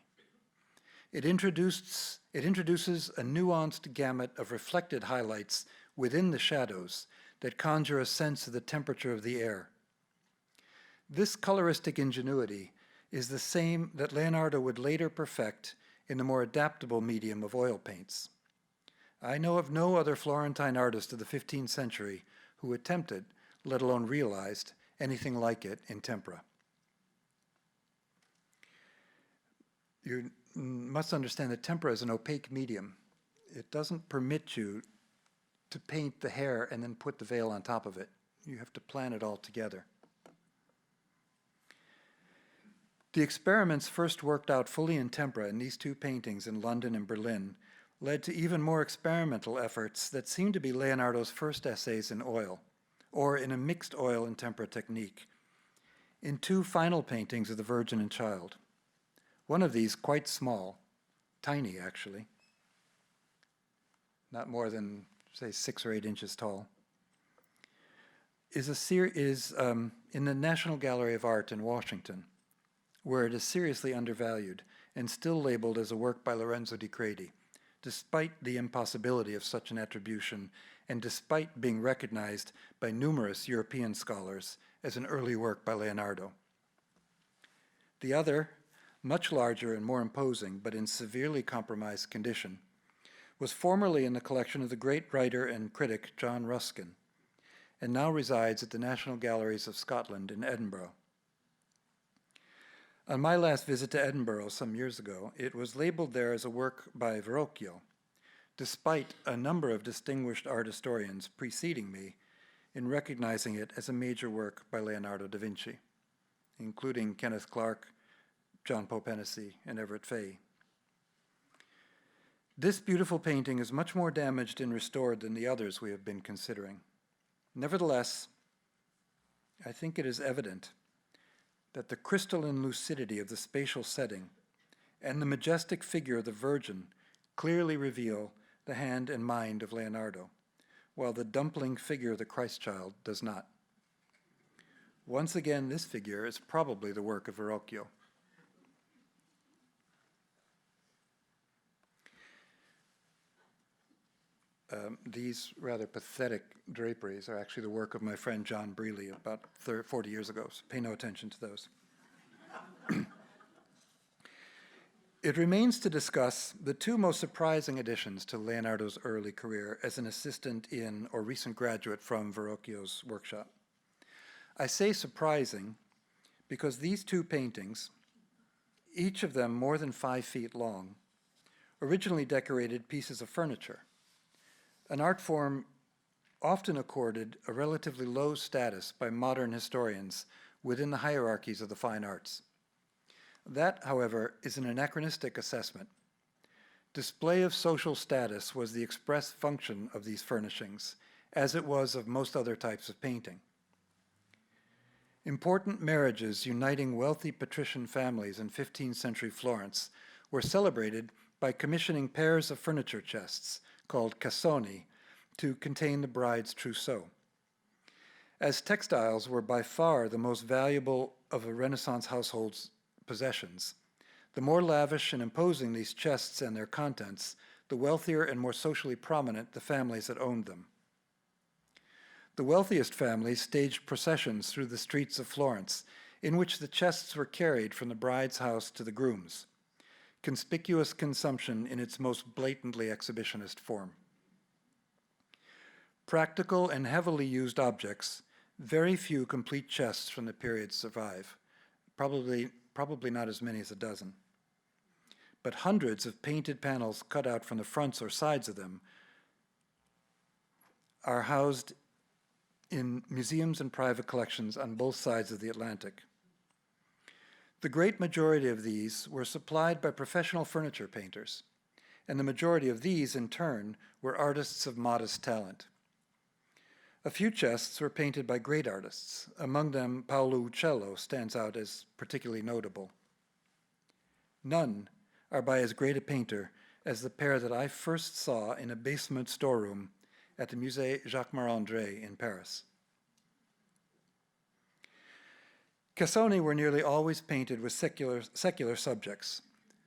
It introduces a nuanced gamut of reflected highlights within the shadows that conjure a sense of the temperature of the air. This coloristic ingenuity is the same that Leonardo would later perfect in the more adaptable medium of oil paints. I know of no other Florentine artist of the 15th century who attempted, let alone realized, anything like it in tempera. You must understand that tempera is an opaque medium. It doesn't permit you to paint the hair and then put the veil on top of it. You have to plan it all together. The experiments first worked out fully in tempera in these two paintings in London and Berlin led to even more experimental efforts that seem to be Leonardo's first essays in oil, or in a mixed oil and tempera technique, in two final paintings of the Virgin and Child. One of these, quite small, tiny actually, not more than, say, 6 or 8 inches tall, is in the National Gallery of Art in Washington, where it is seriously undervalued and still labeled as a work by Lorenzo di Credi, despite the impossibility of such an attribution and despite being recognized by numerous European scholars as an early work by Leonardo. The other, much larger and more imposing, but in severely compromised condition, was formerly in the collection of the great writer and critic John Ruskin, and now resides at the National Galleries of Scotland in Edinburgh. On my last visit to Edinburgh some years ago, it was labeled there as a work by Verrocchio, despite a number of distinguished art historians preceding me in recognizing it as a major work by Leonardo da Vinci, including Kenneth Clark, John Pope Hennessy, and Everett Fay. This beautiful painting is much more damaged and restored than the others we have been considering. Nevertheless, I think it is evident that the crystalline lucidity of the spatial setting and the majestic figure of the Virgin clearly reveal the hand and mind of Leonardo, while the dumpling figure of the Christ child does not. Once again, this figure is probably the work of Verrocchio. these rather pathetic draperies are actually the work of my friend John Brealey about 40 years ago, so pay no attention to those. It remains to discuss the two most surprising additions to Leonardo's early career as an assistant in or recent graduate from Verrocchio's workshop. I say surprising because these two paintings, each of them more than 5 feet long, originally decorated pieces of furniture, an art form often accorded a relatively low status by modern historians within the hierarchies of the fine arts. That, however, is an anachronistic assessment. Display of social status was the express function of these furnishings, as it was of most other types of painting. Important marriages uniting wealthy patrician families in 15th century Florence were celebrated by commissioning pairs of furniture chests, called cassoni, to contain the bride's trousseau. As textiles were by far the most valuable of a Renaissance household's possessions, the more lavish and imposing these chests and their contents, the wealthier and more socially prominent the families that owned them. The wealthiest families staged processions through the streets of Florence, in which the chests were carried from the bride's house to the groom's, conspicuous consumption in its most blatantly exhibitionist form. Practical and heavily used objects, very few complete chests from the period survive, probably not as many as a dozen. But hundreds of painted panels cut out from the fronts or sides of them are housed in museums and private collections on both sides of the Atlantic. The great majority of these were supplied by professional furniture painters, and the majority of these, in turn, were artists of modest talent. A few chests were painted by great artists. Among them, Paolo Uccello stands out as particularly notable. None are by as great a painter as the pair that I first saw in a basement storeroom at the Musée Jacques-Marandré in Paris. Cassoni were nearly always painted with secular subjects,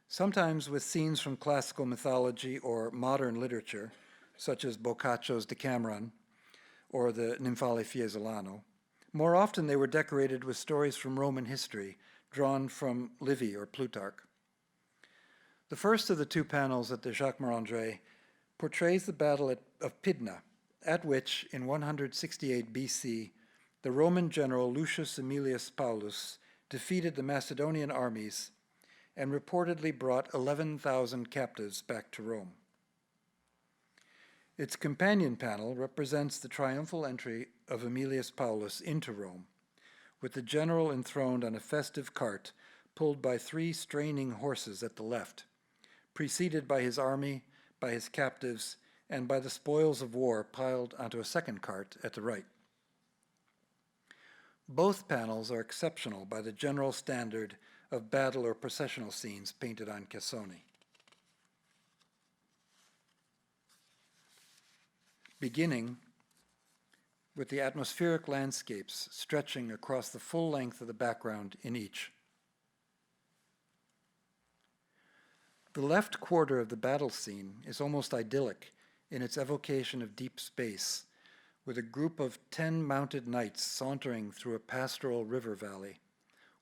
sometimes with scenes from classical mythology or modern literature, such as Boccaccio's Decameron or the Ninfale Fiesолano. More often they were decorated with stories from Roman history, drawn from Livy or Plutarch. The first of the two panels at the Jacques-Marandré portrays the battle of Pydna, at which, in 168 BC, the Roman general Lucius Aemilius Paulus defeated the Macedonian armies and reportedly brought 11,000 captives back to Rome. Its companion panel represents the triumphal entry of Aemilius Paulus into Rome, with the general enthroned on a festive cart pulled by 3 straining horses at the left, preceded by his army, by his captives, and by the spoils of war piled onto a second cart at the right. Both panels are exceptional by the general standard of battle or processional scenes painted on cassoni. Beginning with the atmospheric landscapes stretching across the full length of the background in each. The left quarter of the battle scene is almost idyllic in its evocation of deep space, with a group of 10 mounted knights sauntering through a pastoral river valley,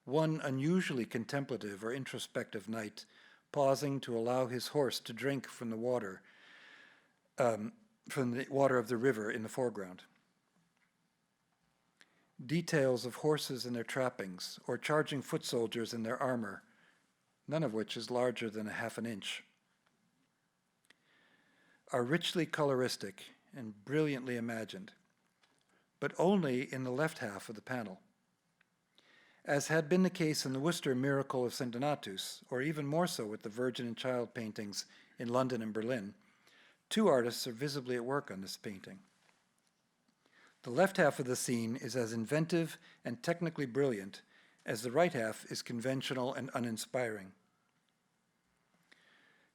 one unusually contemplative or introspective knight pausing to allow his horse to drink from the water of the river in the foreground. Details of horses and their trappings, or charging foot soldiers in their armor, none of which is larger than a half an inch, are richly coloristic and brilliantly imagined, but only in the left half of the panel. As had been the case in the Worcester Miracle of St. Donatus, or even more so with the Virgin and Child paintings in London and Berlin, 2 artists are visibly at work on this painting. The left half of the scene is as inventive and technically brilliant as the right half is conventional and uninspiring.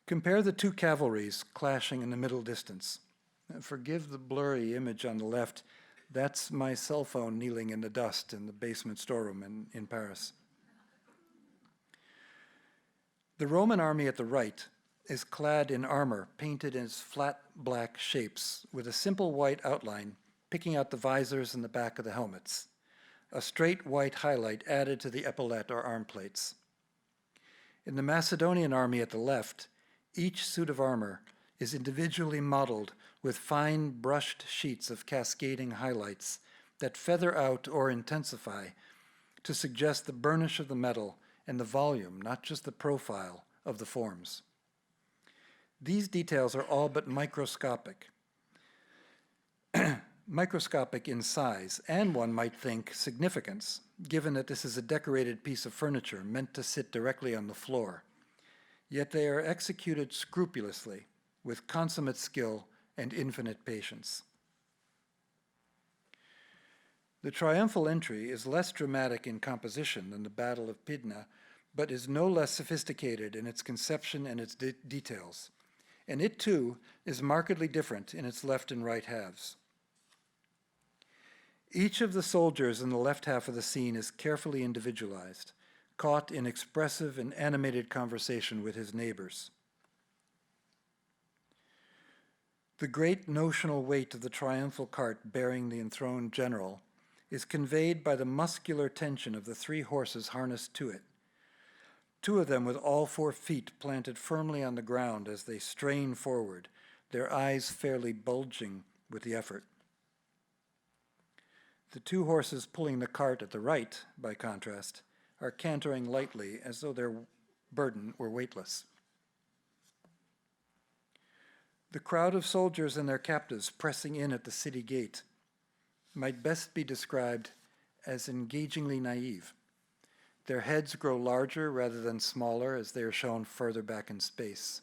Compare the 2 cavalries clashing in the middle distance. Forgive the blurry image on the left. That's my cell phone kneeling in the dust in the basement storeroom in Paris. The Roman army at the right is clad in armor painted in flat black shapes with a simple white outline picking out the visors and the back of the helmets, a straight white highlight added to the epaulette or arm plates. In the Macedonian army at the left, each suit of armor is individually modeled with fine brushed sheets of cascading highlights that feather out or intensify to suggest the burnish of the metal and the volume, not just the profile, of the forms. These details are all but microscopic. Microscopic in size, and one might think significance, given that this is a decorated piece of furniture meant to sit directly on the floor. Yet they are executed scrupulously, with consummate skill and infinite patience. The triumphal entry is less dramatic in composition than the Battle of Pydna, but is no less sophisticated in its conception and its details. And it, too, is markedly different in its left and right halves. Each of the soldiers in the left half of the scene is carefully individualized, caught in expressive and animated conversation with his neighbors. The great notional weight of the triumphal cart bearing the enthroned general is conveyed by the muscular tension of the 3 horses harnessed to it, 2 of them with all 4 feet planted firmly on the ground as they strain forward, their eyes fairly bulging with the effort. The 2 horses pulling the cart at the right, by contrast, are cantering lightly as though their burden were weightless. The crowd of soldiers and their captives pressing in at the city gate might best be described as engagingly naive. Their heads grow larger rather than smaller as they are shown further back in space.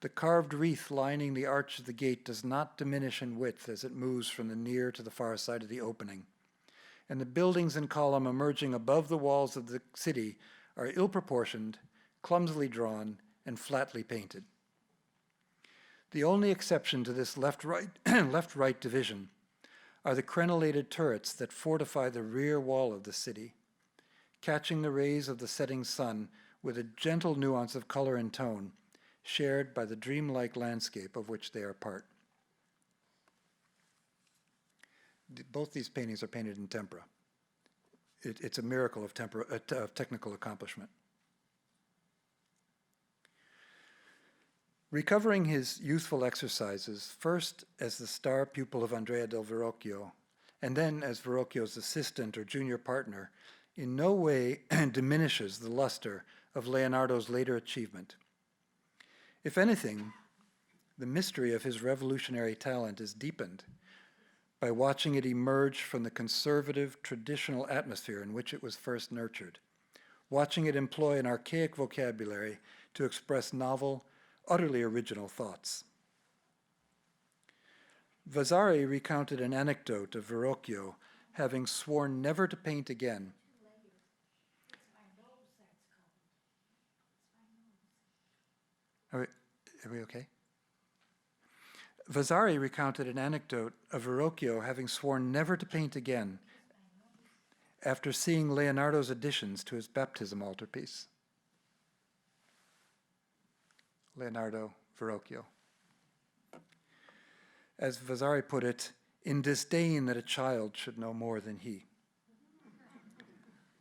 The carved wreath lining the arch of the gate does not diminish in width as it moves from the near to the far side of the opening. And the buildings in column emerging above the walls of the city are ill-proportioned, clumsily drawn, and flatly painted. The only exception to this left-right division are the crenellated turrets that fortify the rear wall of the city, catching the rays of the setting sun with a gentle nuance of color and tone, shared by the dreamlike landscape of which they are part. Both these paintings are painted in tempera. It's a miracle of technical accomplishment. Recovering his youthful exercises, first as the star pupil of Andrea del Verrocchio, and then as Verrocchio's assistant or junior partner, in no way diminishes the luster of Leonardo's later achievement. If anything, the mystery of his revolutionary talent is deepened by watching it emerge from the conservative, traditional atmosphere in which it was first nurtured, watching it employ an archaic vocabulary to express novel, utterly original thoughts. Vasari recounted an anecdote of Verrocchio having sworn never to paint again. Are we okay? Vasari recounted an anecdote of Verrocchio having sworn never to paint again after seeing Leonardo's additions to his baptism altarpiece. Leonardo Verrocchio. As Vasari put it, in disdain that a child should know more than he.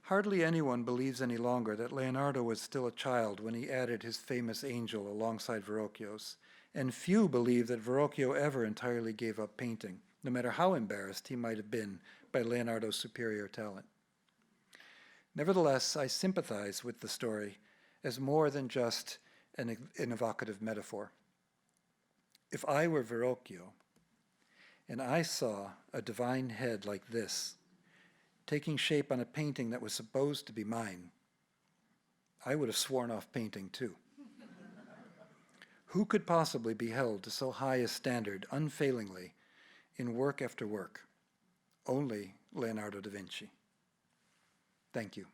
Hardly anyone believes any longer that Leonardo was still a child when he added his famous angel alongside Verrocchio's, and few believe that Verrocchio ever entirely gave up painting, no matter how embarrassed he might have been by Leonardo's superior talent. Nevertheless, I sympathize with the story as more than just an evocative metaphor. If I were Verrocchio, and I saw a divine head like this, taking shape on a painting that was supposed to be mine, I would have sworn off painting too. Who could possibly be held to so high a standard unfailingly in work after work? Only Leonardo da Vinci. Thank you.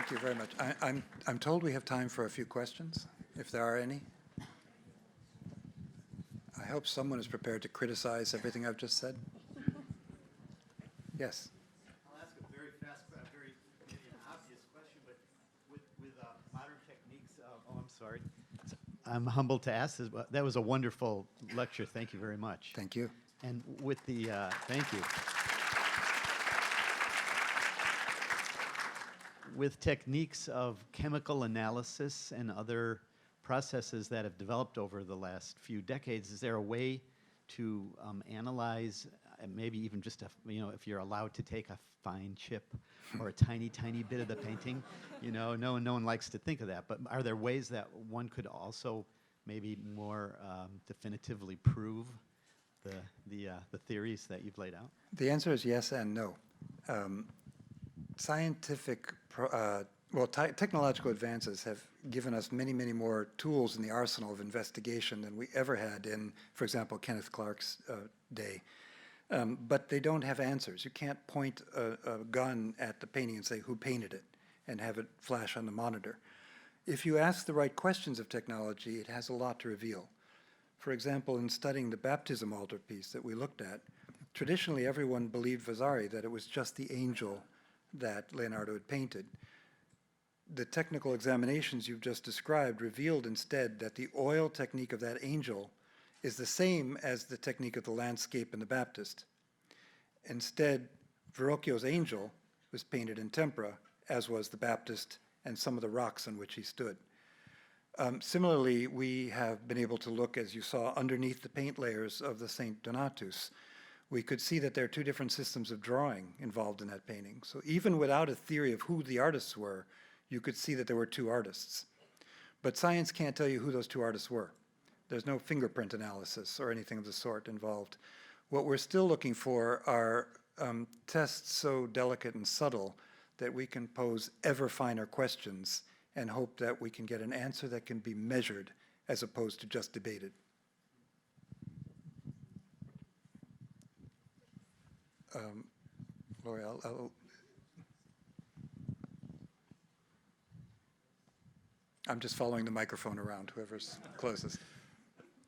Thank you very much. I'm told we have time for a few questions, if there are any. I hope someone is prepared to criticize everything I've just said. Yes. I'll ask a very fast, very maybe an obvious question, but with modern techniques oh, I'm sorry. I'm humbled to ask this, but that was a wonderful lecture. Thank you very much. Thank you. And with the, thank you. With techniques of chemical analysis and other processes that have developed over the last few decades, is there a way to analyze, maybe even just, if you're allowed to take a fine chip or a tiny, tiny bit of the painting, no one likes to think of that, but are there ways that one could also maybe more definitively prove the theories that you've laid out? The answer is yes and no. Technological advances have given us many, many more tools in the arsenal of investigation than we ever had in, for example, Kenneth Clark's day. But they don't have answers. You can't point a gun at the painting and say, who painted it, and have it flash on the monitor. If you ask the right questions of technology, it has a lot to reveal. For example, in studying the baptism altarpiece that we looked at, traditionally everyone believed Vasari that it was just the angel that Leonardo had painted. The technical examinations you've just described revealed instead that the oil technique of that angel is the same as the technique of the landscape and the Baptist. Instead, Verrocchio's angel was painted in tempera, as was the Baptist and some of the rocks on which he stood. Similarly, we have been able to look, as you saw, underneath the paint layers of the Saint Donatus. We could see that there are two different systems of drawing involved in that painting. So even without a theory of who the artists were, you could see that there were two artists. But science can't tell you who those two artists were. There's no fingerprint analysis or anything of the sort involved. What we're still looking for are tests so delicate and subtle that we can pose ever finer questions and hope that we can get an answer that can be measured as opposed to just debated. Lori, I'm just following the microphone around, whoever's closest.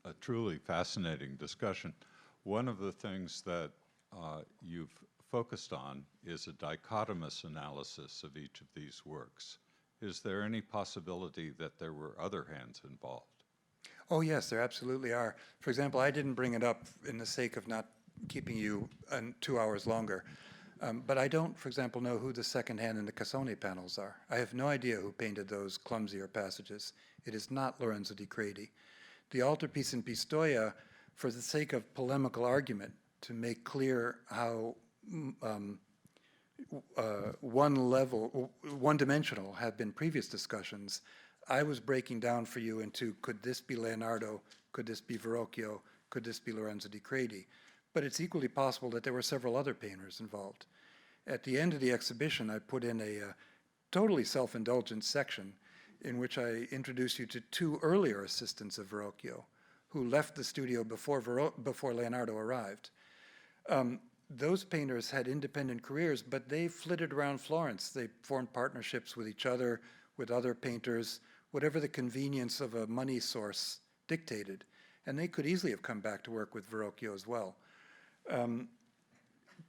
A truly fascinating discussion. One of the things that you've focused on is a dichotomous analysis of each of these works. Is there any possibility that there were other hands involved? Oh yes, there absolutely are. For example, I didn't bring it up in the sake of not keeping you 2 hours longer. But I don't, for example, know who the second hand in the Cassone panels are. I have no idea who painted those clumsier passages. It is not Lorenzo di Credi. The altarpiece in Pistoia, for the sake of polemical argument, to make clear how one-dimensional have been previous discussions, I was breaking down for you into, could this be Leonardo? Could this be Verrocchio? Could this be Lorenzo di Credi? But it's equally possible that there were several other painters involved. At the end of the exhibition, I put in a totally self-indulgent section in which I introduce you to two earlier assistants of Verrocchio who left the studio before Leonardo arrived. Those painters had independent careers, but they flitted around Florence. They formed partnerships with each other, with other painters, whatever the convenience of a money source dictated. And they could easily have come back to work with Verrocchio as well.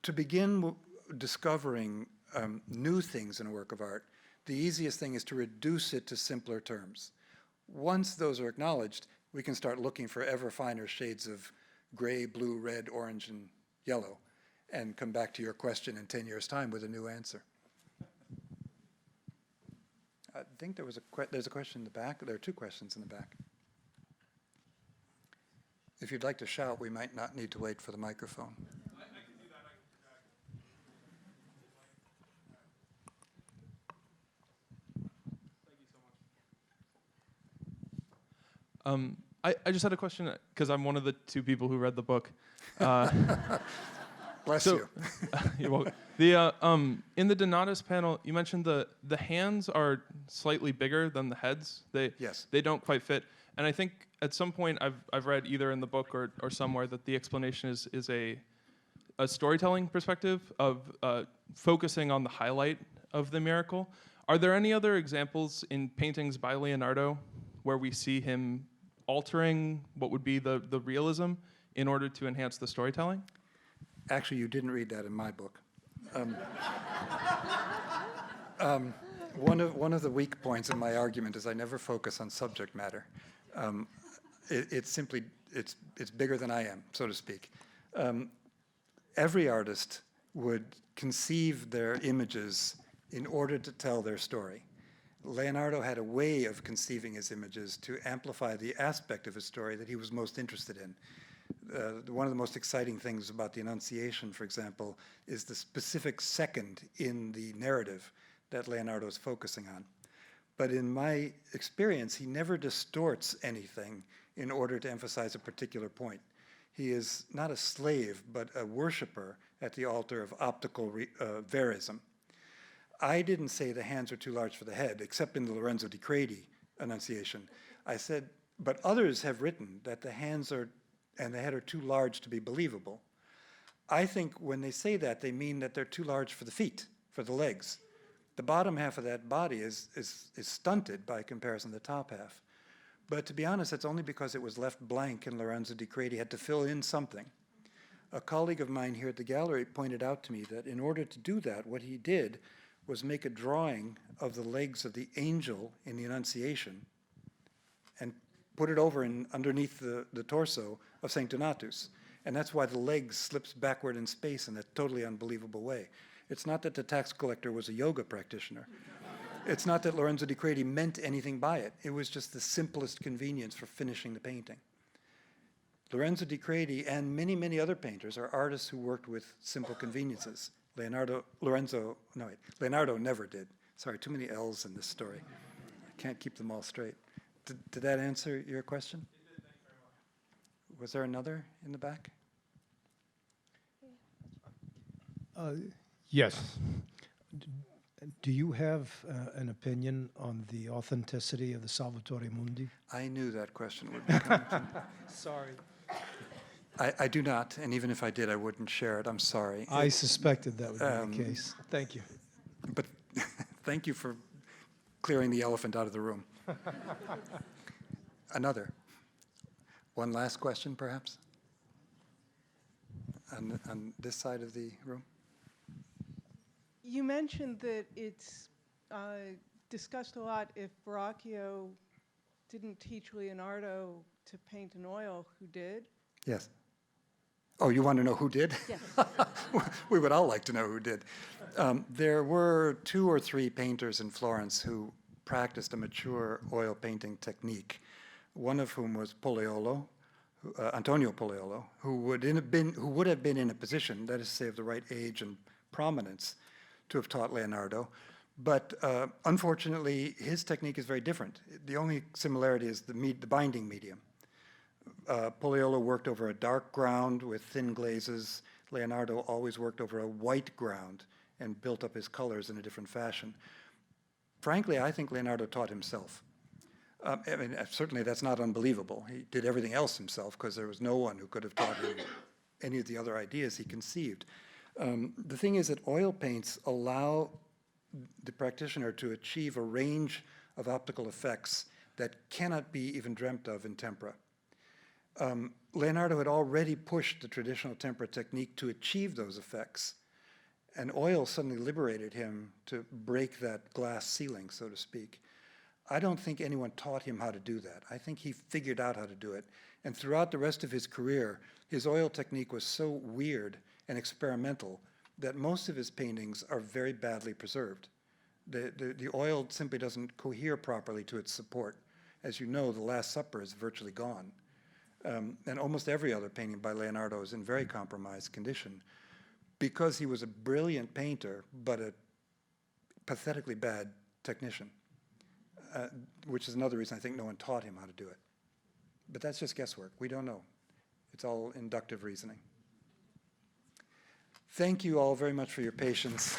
To begin discovering new things in a work of art, the easiest thing is to reduce it to simpler terms. Once those are acknowledged, we can start looking for ever finer shades of gray, blue, red, orange, and yellow, and come back to your question in 10 years' time with a new answer. I think there's a question in the back. There are two questions in the back. If you'd like to shout, we might not need to wait for the microphone. I can do that. Thank you so much. I just had a question because I'm one of the two people who read the book. Bless you. You're welcome. The in the Donatus panel, you mentioned the hands are slightly bigger than the heads. Yes. They don't quite fit. And I think at some point I've read either in the book or somewhere that the explanation is a storytelling perspective of focusing on the highlight of the miracle. Are there any other examples in paintings by Leonardo where we see him altering what would be the realism in order to enhance the storytelling? Actually, you didn't read that in my book. One of the weak points in my argument is I never focus on subject matter. It's simply, it's bigger than I am, so to speak. Every artist would conceive their images in order to tell their story. Leonardo had a way of conceiving his images to amplify the aspect of his story that he was most interested in. One of the most exciting things about the Annunciation, for example, is the specific second in the narrative that Leonardo is focusing on. But in my experience, he never distorts anything in order to emphasize a particular point. He is not a slave, but a worshiper at the altar of optical verism. I didn't say the hands are too large for the head, except in the Lorenzo di Credi Annunciation. I said, but others have written that the hands and the head are too large to be believable. I think when they say that, they mean that they're too large for the feet, for the legs. The bottom half of that body is stunted by comparison to the top half. But to be honest, it's only because it was left blank and Lorenzo di Credi had to fill in something. A colleague of mine here at the gallery pointed out to me that in order to do that, what he did was make a drawing of the legs of the angel in the Annunciation and put it over underneath the torso of St. Donatus. And that's why the leg slips backward in space in a totally unbelievable way. It's not that the tax collector was a yoga practitioner. It's not that Lorenzo di Credi meant anything by it. It was just the simplest convenience for finishing the painting. Lorenzo di Credi and many, many other painters are artists who worked with simple conveniences. Leonardo never did. Sorry, too many L's in this story. I can't keep them all straight. Did that answer your question? It did, thank you very much. Was there another in the back? Yes. Do you have an opinion on the authenticity of the Salvatore Mundi? I knew that question would be coming. Sorry. I do not, and even if I did, I wouldn't share it. I'm sorry. I suspected that would be the case. Thank you. But thank you for clearing the elephant out of the room. Another. One last question, perhaps? On this side of the room? You mentioned that it's discussed a lot if Verrocchio didn't teach Leonardo to paint in oil, who did? Yes. Oh, you want to know who did? Yes. We would all like to know who did. There were 2 or 3 painters in Florence who practiced a mature oil painting technique, one of whom was Poleolo, Antonio Poleolo, who would have been in a position, that is to say, of the right age and prominence, to have taught Leonardo. But unfortunately, his technique is very different. The only similarity is the binding medium. Poleolo worked over a dark ground with thin glazes. Leonardo always worked over a white ground and built up his colors in a different fashion. Frankly, I think Leonardo taught himself. I mean, certainly that's not unbelievable. He did everything else himself because there was no one who could have taught him any of the other ideas he conceived. The thing is that oil paints allow the practitioner to achieve a range of optical effects that cannot be even dreamt of in tempera. Leonardo had already pushed the traditional tempera technique to achieve those effects, and oil suddenly liberated him to break that glass ceiling, so to speak. I don't think anyone taught him how to do that. I think he figured out how to do it, and throughout the rest of his career, his oil technique was so weird and experimental that most of his paintings are very badly preserved. The oil simply doesn't cohere properly to its support. As you know, The Last Supper is virtually gone. And almost every other painting by Leonardo is in very compromised condition because he was a brilliant painter, but a pathetically bad technician, which is another reason I think no one taught him how to do it. But that's just guesswork. We don't know. It's all inductive reasoning. Thank you all very much for your patience.